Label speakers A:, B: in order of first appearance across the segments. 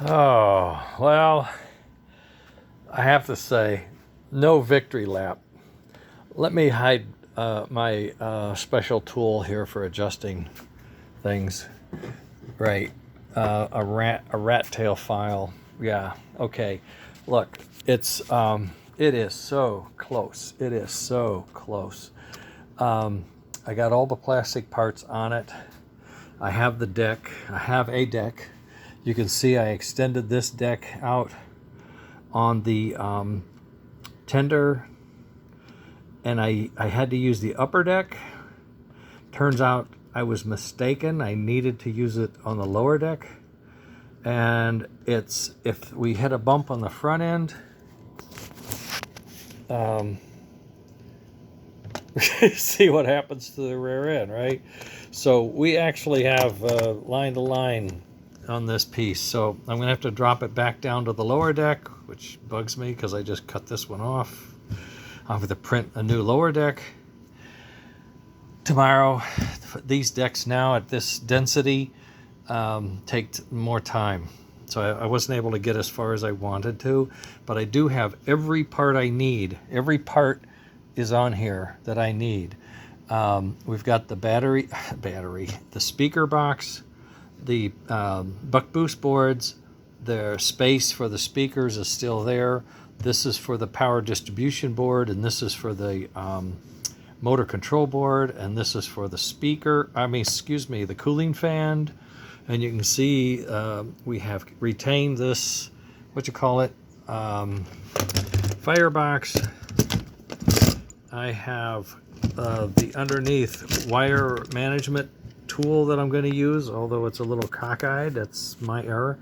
A: Oh, well, I have to say, no victory lap. Let me hide my special tool here for adjusting things. Right. A rat tail file. Yeah. Okay. Look, it is so close. It is so close. I got all the plastic parts on it. I have the deck. I have a deck. You can see I extended this deck out on the tender, and I had to use the upper deck. Turns out I was mistaken. I needed to use it on the lower deck. And if we hit a bump on the front end, see what happens to the rear end, right? So we actually have line to line on this piece. So I'm gonna have to drop it back down to the lower deck, which bugs me because I just cut this one off. I'll have to print a new lower deck tomorrow. These decks now at this density take more time. So I wasn't able to get as far as I wanted to, but I do have every part I need. Every part is on here that I need. We've got the battery, the speaker box, the buck boost boards, the space for the speakers is still there. This is for the power distribution board, and this is for the motor control board, and this is for the the cooling fan. And you can see we have retained this, firebox. I have the underneath wire management tool that I'm going to use, although it's a little cockeyed. That's my error.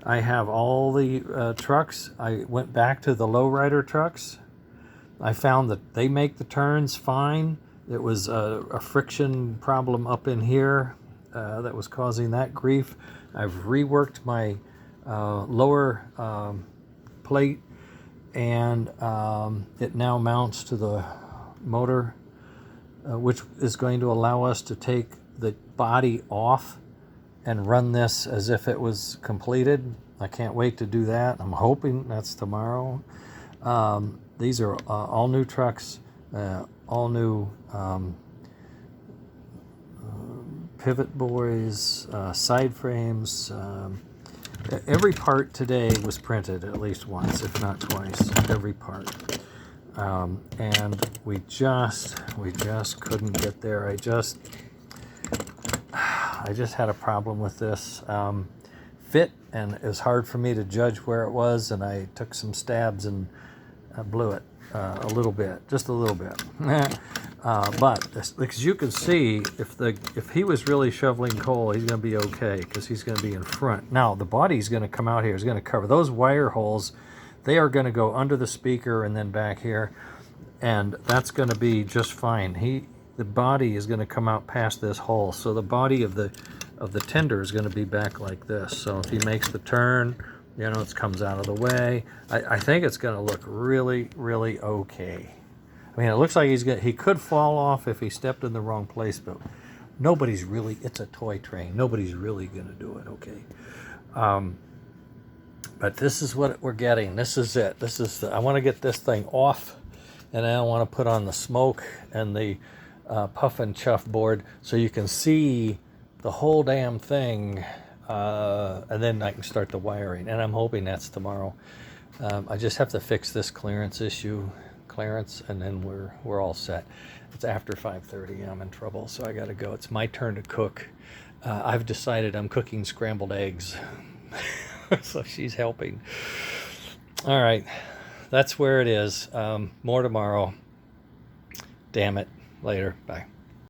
A: I have all the trucks. I went back to the lowrider trucks. I found that they make the turns fine. It was a friction problem up in here that was causing that grief. I've reworked my lower plate, and it now mounts to the motor, which is going to allow us to take the body off and run this as if it was completed. I can't wait to do that. I'm hoping that's tomorrow. These are all new trucks, all new pivot buoys, side frames. Every part today was printed at least once, if not twice. Every part, and we just couldn't get there. I just had a problem with this fit, and it was hard for me to judge where it was. And I took some stabs and blew it a little bit, just a little bit. But as you can see, if he was really shoveling coal, he's going to be okay because he's going to be in front. Now the body's going to come out here. It's going to cover those wire holes. They are going to go under the speaker and then back here, and that's going to be just fine. The body is going to come out past this hole, so the body of the tender is going to be back like this. So if he makes the turn, it comes out of the way. I think it's going to look really, really okay. I mean, it looks like he could fall off if he stepped in the wrong place, but it's a toy train. Nobody's really going to do it, okay? But this is what we're getting. This is it. I want to get this thing off, and then I want to put on the smoke and the puff and chuff board so you can see the whole damn thing, and then I can start the wiring, and I'm hoping that's tomorrow. I just have to fix this clearance, and then we're all set. It's after 5:30. I'm in trouble, so I gotta go. It's my turn to cook. I've decided I'm cooking scrambled eggs. So she's helping. All right, that's where it is. More tomorrow. Damn it. Later. Bye.